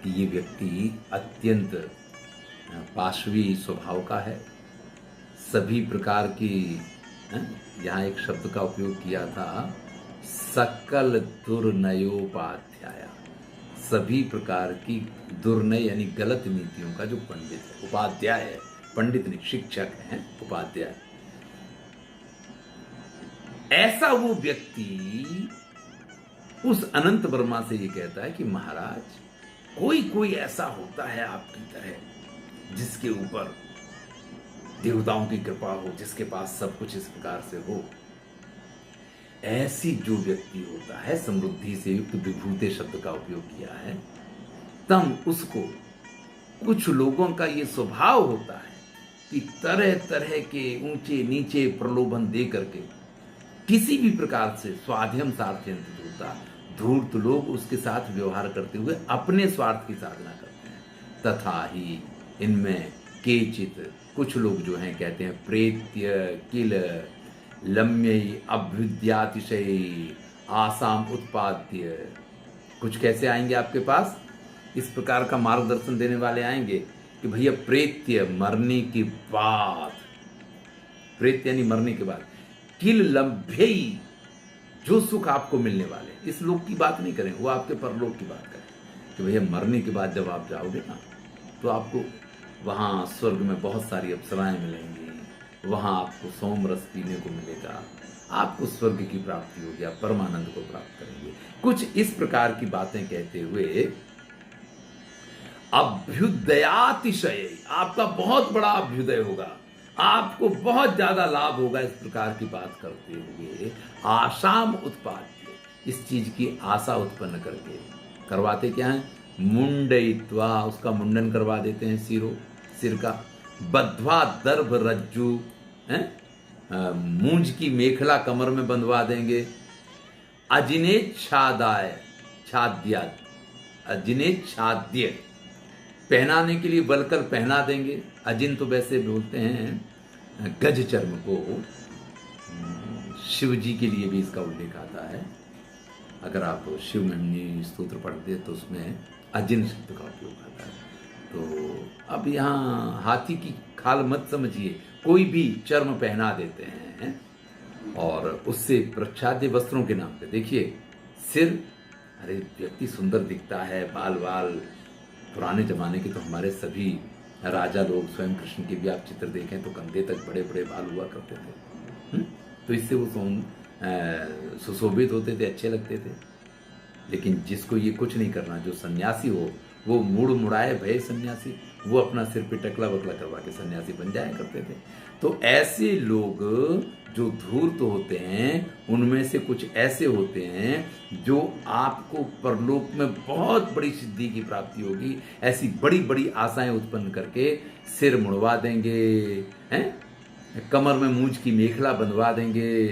कि ये व्यक्ति अत्यंत पाशवी स्वभाव का है, सभी प्रकार की, यहाँ एक शब्द का उपयोग किया था, सकल दुर्नयोपाध्याय, सभी प्रकार की दुर्नय यानी गलत नीतियों का जो पंडित है, उपाध्याय है, पंडित नहीं, शिक्षक है, उपाध्याय। ऐसा वो व्यक्ति उस अनंत वर्मा से ये कहता है कि महाराज, कोई ऐसा होता है आपकी तरह जिसके ऊपर देवताओं की कृपा हो, जिसके पास सब कुछ इस प्रकार से हो। ऐसी जो व्यक्ति होता है, समृद्धि से युक्त, विभूते शब्द का उपयोग किया है, तम उसको, कुछ लोगों का ये स्वभाव होता है कि तरह तरह के ऊंचे नीचे प्रलोभन दे करके किसी भी प्रकार से स्वाध्यम सार्थयन्ति धूर्ता, धूर्त लोग उसके साथ व्यवहार करते हुए अपने स्वार्थ की साधना करते हैं। तथा ही इनमें केचित, कुछ लोग जो हैं कहते हैं, प्रेत्य किल लम्यई अभ्युद्यातिशयी आसाम उत्पाद्य। कुछ कैसे आएंगे आपके पास, इस प्रकार का मार्गदर्शन देने वाले आएंगे कि भैया प्रेत्य, मरने के बाद, प्रेत्य यानी मरने के बाद, किल लभ्यई, जो सुख आपको मिलने वाले, इस लोक की बात नहीं करें, वो आपके परलोक की बात करें कि भैया मरने के बाद जब आप जाओगे ना, तो आपको वहाँ स्वर्ग में बहुत सारी अप्सराएं मिलेंगी, वहाँ आपको सोम रस पीने को मिलेगा, आपको स्वर्ग की प्राप्ति होगी, आप परमानंद को प्राप्त करेंगे। कुछ इस प्रकार की बातें कहते हुए अभ्युदयातिशय, आपका बहुत बड़ा अभ्युदय होगा, आपको बहुत ज्यादा लाभ होगा इस प्रकार की बात करते हुए। आशाम उत्पाद्य, इस चीज की आशा उत्पन्न करके करवाते क्या है, मुंडयित्वा, उसका मुंडन करवा देते हैं, सिर का, बद्ध्वा दर्भ रज्जु, हैं, मूंज की मेखला कमर में बंधवा देंगे, अजिने छादाय छाद्या, अजिने छाद्य, पहनाने के लिए बलकर पहना देंगे। अजिन तो वैसे बोलते हैं गज चर्म को, शिव जी के लिए भी इसका उल्लेख आता है। अगर आप शिव महिमनी स्तोत्र पढ़ते हैं तो उसमें अजिन शब्द का उपयोग आता है। तो अब यहाँ हाथी की खाल मत समझिए, कोई भी चर्म पहना देते हैं और उससे प्रच्छाद्य वस्त्रों के नाम पे, देखिए सिर, अरे व्यक्ति सुंदर दिखता है, बाल बाल, पुराने जमाने के तो हमारे सभी राजा लोग, स्वयं कृष्ण के भी आप चित्र देखें तो कंधे तक बड़े बड़े बाल हुआ करते थे। तो इससे वो सुशोभित होते थे, अच्छे लगते थे। लेकिन जिसको ये कुछ नहीं करना, जो सन्यासी हो, वो मुड़ मुड़ाए भय सन्यासी, वो अपना सिर पे टकला वकला करवा के सन्यासी बन जाया करते थे। तो ऐसे लोग जो धूर्त होते हैं, उनमें से कुछ ऐसे होते हैं जो आपको परलोक में बहुत बड़ी सिद्धि की प्राप्ति होगी, ऐसी बड़ी बड़ी आशाएं उत्पन्न करके सिर मुड़वा देंगे, हैं, कमर में मूंज की मेखला बंधवा देंगे,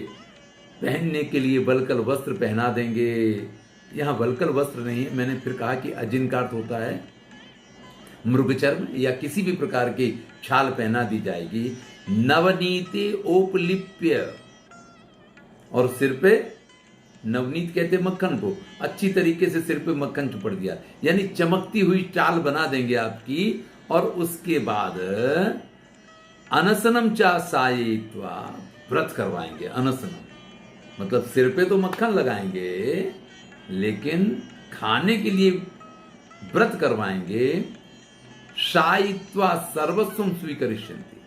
पहनने के लिए वल्कल वस्त्र पहना देंगे। यहाँ वल्कल वस्त्र नहीं है, मैंने फिर कहा कि अजिन का अर्थ होता है मृगचर्म या किसी भी प्रकार की छाल पहना दी जाएगी। नवनीति ओपलिप्य, और सिर पे, नवनीत कहते मक्खन को, अच्छी तरीके से सिर पे मक्खन चुपड़ दिया, यानी चमकती हुई चाल बना देंगे आपकी। और उसके बाद अनसनम चा सायित्वा, व्रत करवाएंगे। अनसनम मतलब सिर पे तो मक्खन लगाएंगे, लेकिन खाने के लिए व्रत करवाएंगे। शायित्वा सर्वस्वम स्वीकरिष्यन्ति,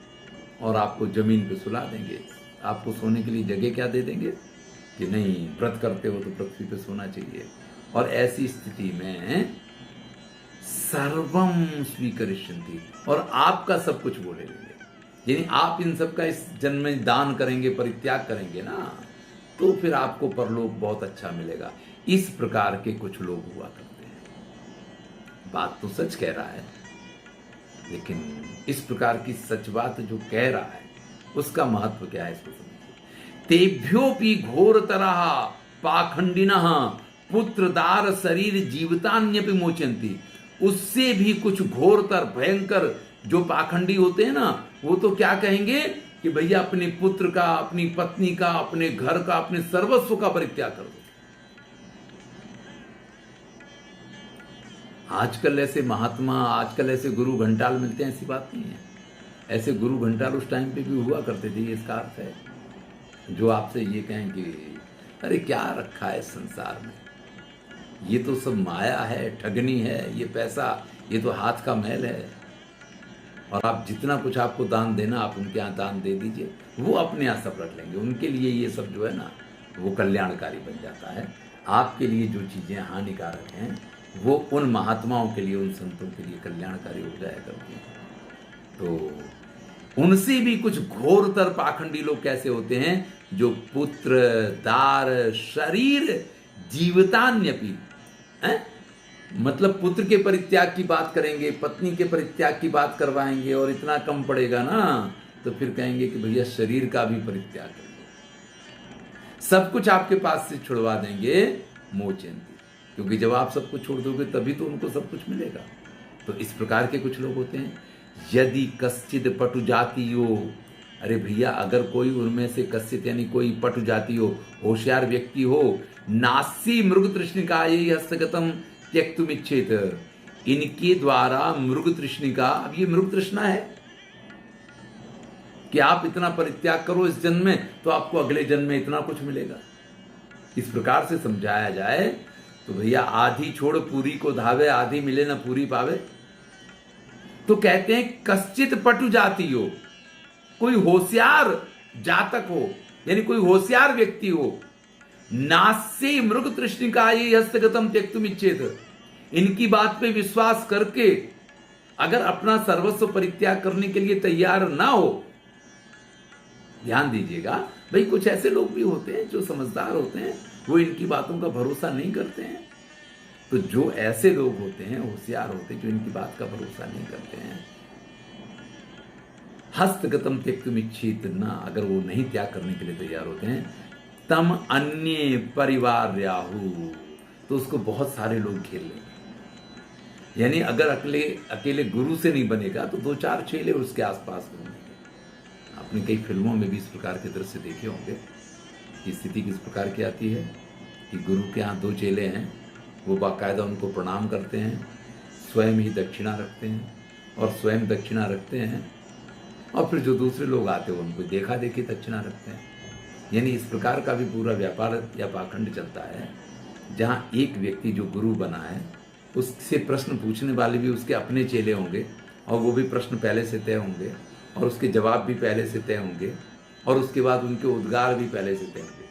और आपको जमीन पे सुला देंगे। आपको सोने के लिए जगह क्या दे देंगे कि नहीं, व्रत करते हो तो पृथ्वी पे सोना चाहिए। और ऐसी स्थिति में सर्वम स्वीकरिष्यन्ति, और आपका सब कुछ वो ले लेंगे। यानी आप इन सब का इस जन्म में दान करेंगे, परित्याग करेंगे ना, तो फिर आपको परलोक बहुत अच्छा मिलेगा। इस प्रकार के कुछ लोग हुआ करते हैं। बात तो सच कह रहा है, लेकिन इस प्रकार की सच बात जो कह रहा है उसका महत्व क्या है, इसको समझिए। तेभ्योपि घोरतरः पाखंडिनः पुत्रदार शरीर जीवितान्यपि मोचन्ति, उससे भी कुछ घोरतर भयंकर जो पाखंडी होते हैं ना, वो तो क्या कहेंगे कि भैया अपने पुत्र का, अपनी पत्नी का, अपने घर का, अपने सर्वस्व का परित्याग कर दो। आजकल ऐसे महात्मा, आजकल ऐसे गुरु घंटाल मिलते हैं, ऐसी बात नहीं है। ऐसे गुरु घंटाल उस टाइम पे भी हुआ करते थे, ये इसका अर्थ है। जो आपसे ये कहें कि अरे क्या रखा है संसार में, ये तो सब माया है, ठगनी है, ये पैसा, ये तो हाथ का मैल है, और आप जितना कुछ आपको दान देना, आप उनके यहाँ दान दे दीजिए, वो अपने यहाँ सब रख लेंगे। उनके लिए ये सब जो है ना, वो कल्याणकारी बन जाता है। आपके लिए जो चीज़ें हानिकारक हैं, वो उन महात्माओं के लिए, उन संतों के लिए कल्याणकारी हो जाया करती हैं। तो उनसे भी कुछ घोरतर पाखंडी लोग कैसे होते हैं, जो पुत्र दार शरीर जीवितान्यपि, मतलब पुत्र के परित्याग की बात करेंगे, पत्नी के परित्याग की बात करवाएंगे, और इतना कम पड़ेगा ना तो फिर कहेंगे कि भैया शरीर का भी परित्याग कर दो, सब कुछ आपके पास से छुड़वा देंगे। मोचेंती, क्योंकि जब आप सब कुछ छोड़ दोगे तभी तो उनको सब कुछ मिलेगा। तो इस प्रकार के कुछ लोग होते हैं। यदि कश्चित पटु जाति हो, अरे भैया अगर कोई उनमें से कश्चित यानी कोई पटु जाति हो, होशियार व्यक्ति हो, नासी मृग तृष्णिका ये हस्तगतम त्यक्तुम इच्छेत, इनके द्वारा मृग तृष्णिका, अब ये मृग तृष्णा है कि आप इतना परित्याग करो इस जन्म में तो आपको अगले जन्म में इतना कुछ मिलेगा। इस प्रकार से समझाया जाए तो भैया आधी छोड़ पूरी को धावे, आधी मिले ना पूरी पावे। तो कहते हैं कश्चित पटु जाति हो, कोई होशियार जातक हो, यानी कोई होशियार व्यक्ति हो, नास्य मृग तृष्णिका ये हस्तगतम त्यक्तुम इच्छेत, इनकी बात पे विश्वास करके अगर अपना सर्वस्व परित्याग करने के लिए तैयार ना हो, ध्यान दीजिएगा भाई, कुछ ऐसे लोग भी होते हैं जो समझदार होते हैं, वो इनकी बातों का भरोसा नहीं करते हैं। तो जो ऐसे लोग होते हैं, होशियार होते हैं, जो इनकी बात का भरोसा नहीं करते हैं, हस्तगतम त्यक्तुम इच्छित ना, अगर वो नहीं त्याग करने के लिए तैयार होते हैं, तम अन्य परिवार राहु, तो उसको बहुत सारे लोग घेर लेंगे। यानी अगर अकेले अकेले गुरु से नहीं बनेगा तो 2-4 चेले उसके आसपास होंगे। आपने कई फिल्मों में भी इस प्रकार के दृश्य देखे होंगे कि स्थिति किस प्रकार की आती है कि गुरु के यहाँ 2 चेले हैं, वो बाकायदा उनको प्रणाम करते हैं, स्वयं ही दक्षिणा रखते हैं और स्वयं दक्षिणा रखते हैं, और फिर जो दूसरे लोग आते हैं उनको देखा देखी दक्षिणा रखते हैं। यानी इस प्रकार का भी पूरा व्यापार या पाखंड चलता है, जहाँ एक व्यक्ति जो गुरु बना है उससे प्रश्न पूछने वाले भी उसके अपने चेले होंगे, और वो भी प्रश्न पहले से तय होंगे, और उसके जवाब भी पहले से तय होंगे, और उसके बाद उनके उद्गार भी पहले से तय होंगे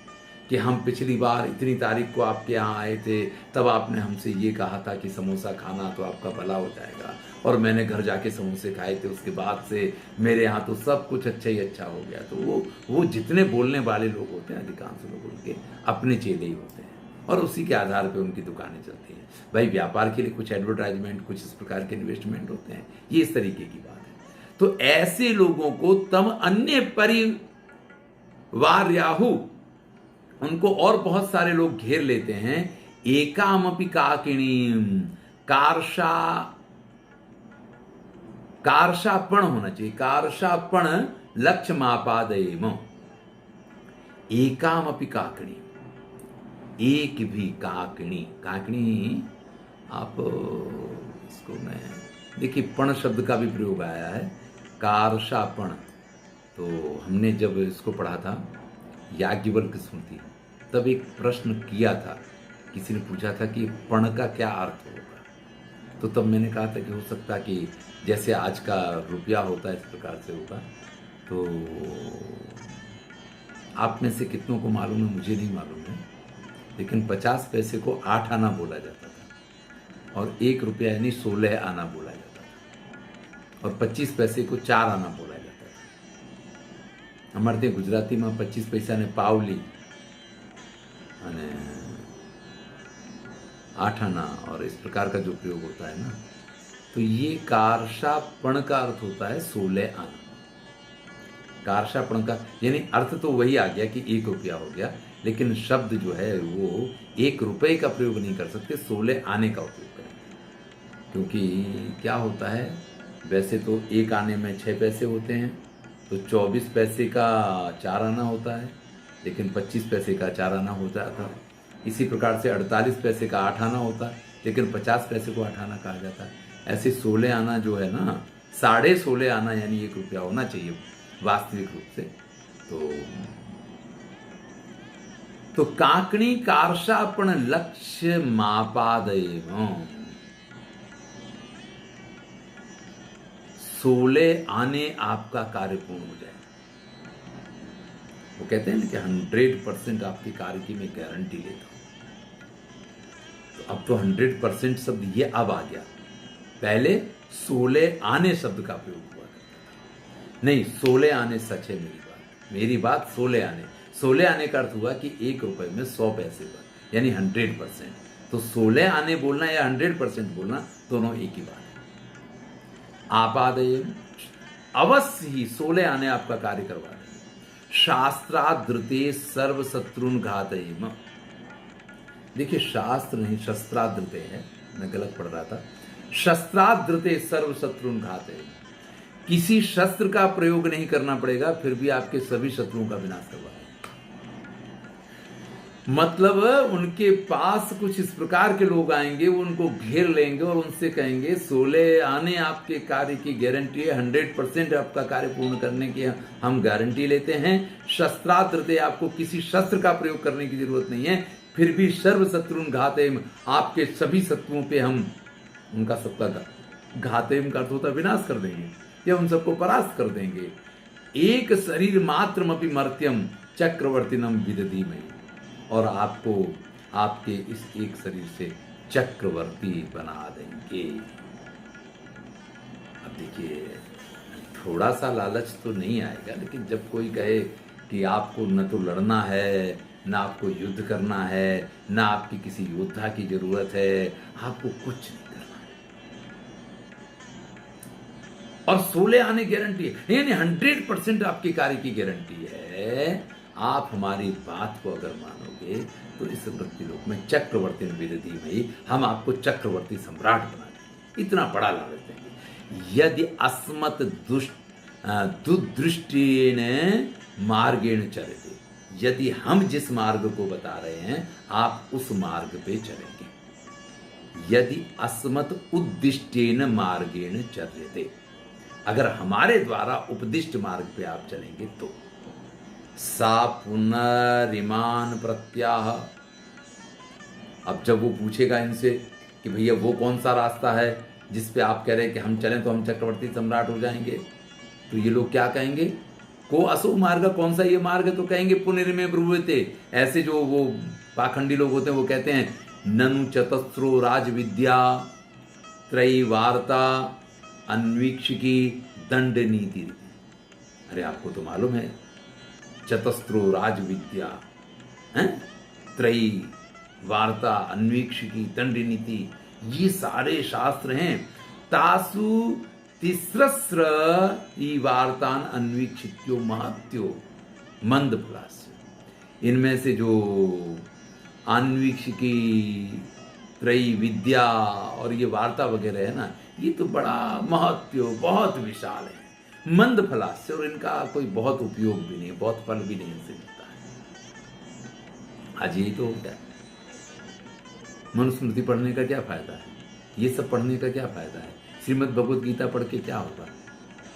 कि हम पिछली बार इतनी तारीख को आपके यहाँ आए थे, तब आपने हमसे ये कहा था कि समोसा खाना तो आपका भला हो जाएगा, और मैंने घर जाके समोसे खाए थे, उसके बाद से मेरे यहाँ तो सब कुछ अच्छा ही अच्छा हो गया। तो वो जितने बोलने वाले लोग होते हैं, अधिकांश लोग उनके अपने चेले ही होते हैं, और उसी के आधार पर उनकी दुकानें चलती हैं। भाई व्यापार के लिए कुछ एडवर्टाइजमेंट, कुछ इस प्रकार के इन्वेस्टमेंट होते हैं, ये इस तरीके की बात है। तो ऐसे लोगों को तम अन्य परिवार राहु, उनको और बहुत सारे लोग घेर लेते हैं। एकामपि काकिणीम, कारशापण होना चाहिए, कारशापण लक्ष्य मापादयेम। एकामपि काकिणी, एक भी काकिणी, काकिणी आप इसको मैं देखिए, पण शब्द का भी प्रयोग आया है, कारशापण। तो हमने जब इसको पढ़ा था याज्ञवल्क्य स्मृति, तब एक प्रश्न किया था, किसी ने पूछा था कि पण का क्या अर्थ होगा। तो तब मैंने कहा था कि हो सकता कि जैसे आज का रुपया होता है इस प्रकार से होगा। तो आप में से कितनों को मालूम है, मुझे नहीं मालूम है, लेकिन 50 पैसे को 8 आना बोला जाता था, और 1 रुपया यानी 16 आना बोला जाता था, और 25 पैसे को 4 आना बोला जाता था। हमारे ત્યાં ગુજરાતીમાં 25 પૈસાને પાવલી અને 8 आना और इस प्रकार का जो प्रयोग होता है ना, तो ये कारशापण का अर्थ होता है 16 आना। कारशापण का यानी अर्थ तो वही आ गया कि 1 रुपया हो गया, लेकिन शब्द जो है वो 1 रुपये का प्रयोग नहीं कर सकते, 16 आने का उपयोग करेंगे। क्योंकि क्या होता है, वैसे तो 1 आने में 6 पैसे होते हैं, तो 24 पैसे का 4 आना होता है, लेकिन 25 पैसे का 4 आना हो जाता है। इसी प्रकार से 48 पैसे का 8 आना होता है, लेकिन 50 पैसे को 8 आना कहा जाता है। ऐसे 16 आना जो है ना, 16.5 आना यानी 1 रुपया होना चाहिए वास्तविक रूप से। तो काकणी कारशापण लक्ष्य मापादयेम, 16 आने आपका कार्य पूर्ण हो जाए। वो कहते हैं ना कि 100% आपके कार्य की मैं गारंटी लेता हूं। तो अब तो 100% शब्द ये अब आ गया, पहले 16 आने शब्द का प्रयोग हुआ करता था। नहीं, 16 आने सच है मेरी बात 16 आने। 16 आने का अर्थ हुआ कि 1 रुपए में 100 पैसे का, यानी 100%। तो 16 आने बोलना या 100% बोलना, दोनों एक ही बात है। आपादयेम, अवश्य ही 16 आने आपका कार्य करवा देंगे। शास्त्रादृते सर्व शत्रुन घातयेम, देखिए शास्त्र नहीं शस्त्रादृते है, मैं गलत पढ़ रहा था। शस्त्रादृते सर्व शत्रुन घातयेम, किसी शस्त्र का प्रयोग नहीं करना पड़ेगा, फिर भी आपके सभी शत्रुओं का विनाश करवा देंगे। मतलब उनके पास कुछ इस प्रकार के लोग आएंगे, वो उनको घेर लेंगे और उनसे कहेंगे 16 आने आपके कार्य की गारंटी है, 100% आपका कार्य पूर्ण करने की हम गारंटी लेते हैं। शस्त्राद्रते, आपको किसी शस्त्र का प्रयोग करने की जरूरत नहीं है, फिर भी सर्व शत्रुन घातेम, आपके सभी शत्रुओं पे हम उनका सबका घातेम का अर्थ होता विनाश कर देंगे या उन सबको परास्त कर देंगे। एक शरीर मात्रमपि मर्त्यम चक्रवर्तीनम विदधीमहि, और आपको आपके इस एक शरीर से चक्रवर्ती बना देंगे। अब देखिए थोड़ा सा लालच तो नहीं आएगा, लेकिन जब कोई कहे कि आपको न तो लड़ना है, ना आपको युद्ध करना है, ना आपकी किसी योद्धा की जरूरत है, आपको कुछ नहीं करना है, और 16 आने गारंटी है, यानी 100% आपके कार्य की गारंटी है। आप हमारी बात को अगर मानोगे तो इस वृत्ति लोक में चक्रवर्ती विरधि में हम आपको चक्रवर्ती सम्राट बना देंगे, इतना बड़ा लालच देंगे। यदि अस्मत् दुदृष्टेन मार्गेण चलते, यदि हम जिस मार्ग को बता रहे हैं आप उस मार्ग पे चलेंगे। यदि अस्मत् उद्दिष्टेन मार्गेण चलते, अगर हमारे द्वारा उपदिष्ट मार्ग पे आप चलेंगे तो सा पुनरिमान प्रत्याह। अब जब वो पूछेगा इनसे कि भैया वो कौन सा रास्ता है जिस पे आप कह रहे हैं कि हम चलें तो हम चक्रवर्ती सम्राट हो जाएंगे, तो ये लोग क्या कहेंगे, को असो मार्ग, कौन सा ये मार्ग है, तो कहेंगे पुनर्मे ब्रुवते। ऐसे जो वो पाखंडी लोग होते हैं वो कहते हैं ननु चतस्रो राज विद्या त्रयी वार्ता अन्वीक्षिकी दंड नीति। अरे आपको तो मालूम है चतस्रो राज विद्या, त्रयी वार्ता अन्वीक्षिकी दंड नीति, ये सारे शास्त्र हैं। तासु तिस्रस्र वार्तान अन्वीक्षित्यो महत्यो मंद फलास्य। इनमें से जो अन्वीक्षिकी त्रयी विद्या और ये वार्ता वगैरह है ना, ये तो बड़ा महत्व बहुत विशाल है, मंद फलास्य, और इनका कोई बहुत उपयोग भी नहीं, बहुत फल भी नहीं इनसे मिलता है। आज यही तो होता है। मनुस्मृति पढ़ने का क्या फायदा है, ये सब पढ़ने का क्या फायदा है, श्रीमद् भगवत गीता पढ़ के क्या होगा।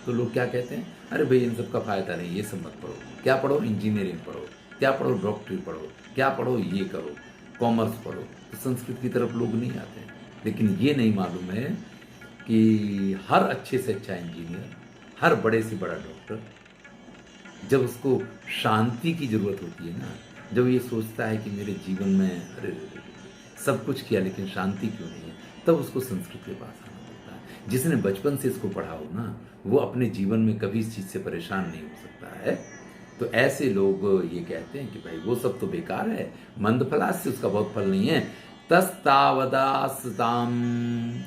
तो लोग क्या कहते हैं, अरे भाई इन सब का फायदा नहीं, ये सब मत पढ़ो। क्या पढ़ो, इंजीनियरिंग पढ़ो, क्या पढ़ो, डॉक्टरी पढ़ो, क्या पढ़ो, ये करो, कॉमर्स पढ़ो। तो संस्कृत की तरफ लोग नहीं आते हैं। लेकिन ये नहीं मालूम है कि हर अच्छे से अच्छा इंजीनियर, हर बड़े से बड़ा डॉक्टर, जब उसको शांति की जरूरत होती है ना, जब ये सोचता है कि मेरे जीवन में अरे सब कुछ किया लेकिन शांति क्यों नहीं है, तब उसको संस्कृत के पास आना पड़ता है। जिसने बचपन से इसको पढ़ा हो ना, वो अपने जीवन में कभी इस चीज से परेशान नहीं हो सकता है। तो ऐसे लोग ये कहते हैं कि भाई वो सब तो बेकार है, मंद फलास्य, उसका बहुत फल नहीं है। तस्तावदास्ताम,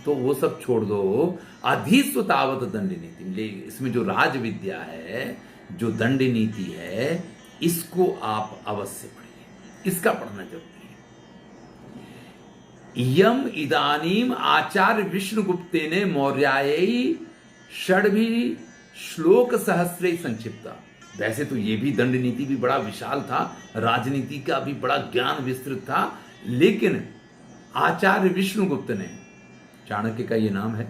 तो वो सब छोड़ दो। अधिस्वतावत दंड नीति, इसमें जो राज विद्या है, जो दंड नीति है, इसको आप अवश्य पढ़िए, इसका पढ़ना जरूरी है। यम इदानीम आचार्य विष्णुगुप्ते ने मौर्याय षड्भी श्लोक सहस्रे संक्षिप्ता। वैसे तो ये भी दंड नीति भी बड़ा विशाल था, राजनीति का भी बड़ा ज्ञान विस्तृत था, लेकिन आचार्य विष्णुगुप्त ने, चाणक्य का ये नाम है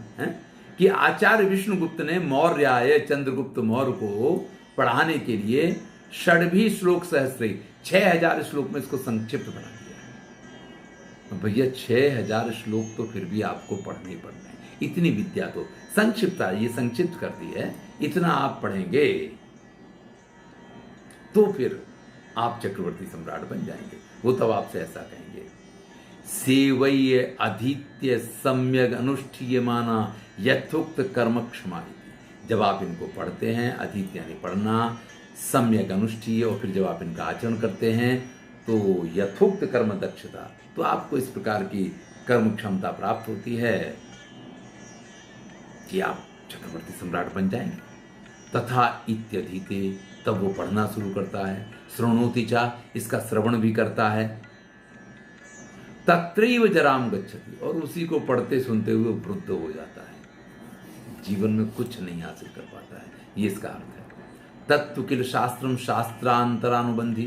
कि आचार्य विष्णुगुप्त ने मौर्याय चंद्रगुप्त मौर्य को पढ़ाने के लिए षड्भी श्लोक सहस्रे 6000 श्लोक में इसको संक्षिप्त बना दिया है। तो भैया 6000 श्लोक तो फिर भी आपको पढ़ने ही पढ़ने हैं, इतनी विद्या तो संक्षिप्ता, ये संक्षिप्त कर दी है, इतना आप पढ़ेंगे तो फिर आप चक्रवर्ती सम्राट बन जाएंगे। वो तब आपसे ऐसा कहेंगे, सेवय अधीत्य सम्यक अनुष्ठीयमाना यथोक्त कर्म क्षमा। जब आप इनको पढ़ते हैं, अधीत्य यानी पढ़ना, सम्यक अनुष्ठीय, और फिर जब आप इनका आचरण करते हैं तो यथोक्त कर्म दक्षता, तो आपको इस प्रकार की कर्म क्षमता प्राप्त होती है कि आप चक्रवर्ती सम्राट बन जाएंगे। तथा इत्यधीते, तब वो पढ़ना शुरू करता है। श्रवणोति चा, इसका श्रवण भी करता है। तत्रैव जराम गच्छति, और उसी को पढ़ते सुनते हुए वृद्ध हो जाता है, जीवन में कुछ नहीं हासिल कर पाता है, ये इसका अर्थ है। तत्व किल शास्त्रम शास्त्रांतरानुबंधी,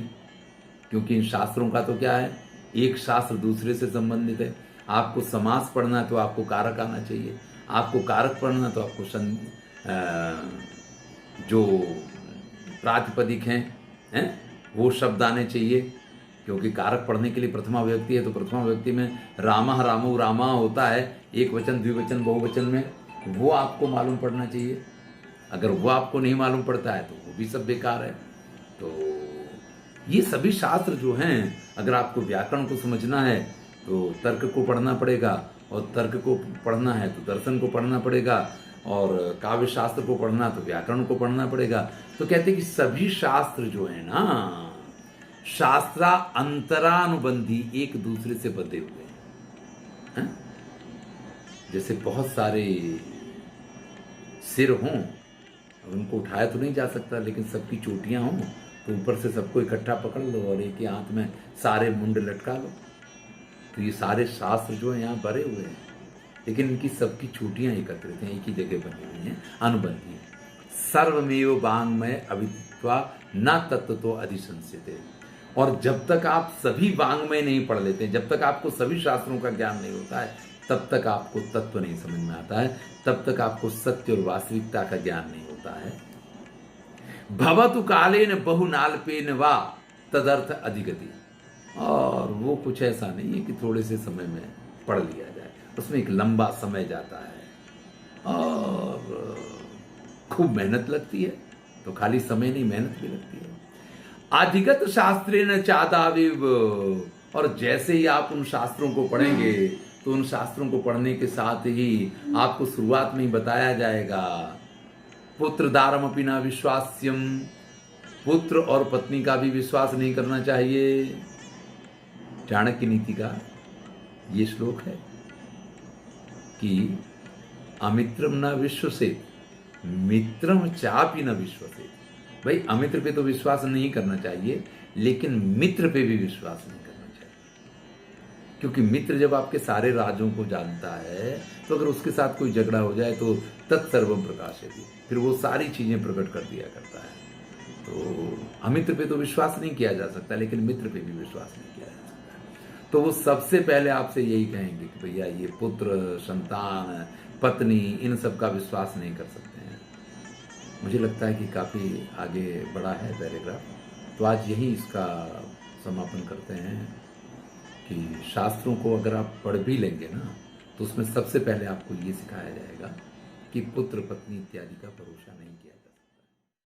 क्योंकि इन शास्त्रों का तो क्या है, एक शास्त्र दूसरे से संबंधित है। आपको समास पढ़ना है तो आपको कारक आना चाहिए, आपको कारक पढ़ना तो आपको जो प्रातिपदिक हैं वो शब्द आने चाहिए, क्योंकि कारक पढ़ने के लिए प्रथमा विभक्ति है, तो प्रथमा विभक्ति में रामा रामो रामा होता है, एक वचन द्विवचन बहुवचन में, वो आपको मालूम पड़ना चाहिए। अगर वो आपको नहीं मालूम पड़ता है तो वो भी सब बेकार है। तो ये सभी शास्त्र जो हैं, अगर आपको व्याकरण को समझना है तो तर्क को पढ़ना पड़ेगा, और तर्क को पढ़ना है तो दर्शन को पढ़ना पड़ेगा, और काव्य शास्त्र को पढ़ना तो व्याकरण को पढ़ना पड़ेगा। तो कहते हैं कि सभी शास्त्र जो है ना, शास्त्रा अंतरानुबंधी, एक दूसरे से बंधे हुए हैं। जैसे बहुत सारे सिर हों, उनको उठाया तो नहीं जा सकता, लेकिन सबकी चोटियां हों तो ऊपर से सबको इकट्ठा पकड़ लो और एक ही हाथ में सारे मुंड लटका लो। तो ये सारे शास्त्र जो है यहाँ भरे हुए हैं, लेकिन इनकी सबकी चोटियां एकत्रित हैं, एक ही जगह बनी हुई हैं, अनुबंधी हैं। सर्वमेव वाङ्मय अविदित्वा न तत्व तो अधिसंस्यते। और जब तक आप सभी वाङ्मय नहीं पढ़ लेते, जब तक आपको सभी शास्त्रों का ज्ञान नहीं होता है, तब तक आपको तत्व नहीं समझ में आता है, तब तक आपको सत्य और वास्तविकता का ज्ञान नहीं होता है। भवतु कालेन बहुनाल्पेन वा तदर्थ अधिगति। और वो कुछ ऐसा नहीं है कि थोड़े से समय में पढ़ लिया जाए, उसमें एक लंबा समय जाता है और खूब मेहनत लगती है। तो खाली समय नहीं, मेहनत भी लगती है। अधिगत शास्त्रेण चादाविव। और जैसे ही आप उन शास्त्रों को पढ़ेंगे तो उन शास्त्रों को पढ़ने के साथ ही आपको शुरुआत में ही बताया जाएगा, पुत्र दारम अपि न विश्वास्यम, पुत्र और पत्नी का भी विश्वास नहीं करना चाहिए। चाणक्य नीति का ये श्लोक है कि अमित्रम न विश्वसेत मित्रम चापि न विश्वसेत। भाई अमित्र पे तो विश्वास नहीं करना चाहिए, लेकिन मित्र पे भी विश्वास नहीं करना चाहिए, क्योंकि मित्र जब आपके सारे राजों को जानता है तो अगर उसके साथ कोई झगड़ा हो जाए तो तत्सर्वम प्रकाशयति, फिर वो सारी चीजें प्रकट कर दिया करता है। तो अमित्र पे तो विश्वास नहीं किया जा सकता, लेकिन मित्र पे भी विश्वास नहीं किया जा सकता। तो वो सबसे पहले आपसे यही कहेंगे कि भैया ये पुत्र, संतान, पत्नी, इन सब का विश्वास नहीं कर सकते हैं। मुझे लगता है कि काफ़ी आगे बढ़ा है पैराग्राफ, तो आज यही इसका समापन करते हैं कि शास्त्रों को अगर आप पढ़ भी लेंगे ना, तो उसमें सबसे पहले आपको ये सिखाया जाएगा कि पुत्र, पत्नी इत्यादि का भरोसा नहीं किया जाए।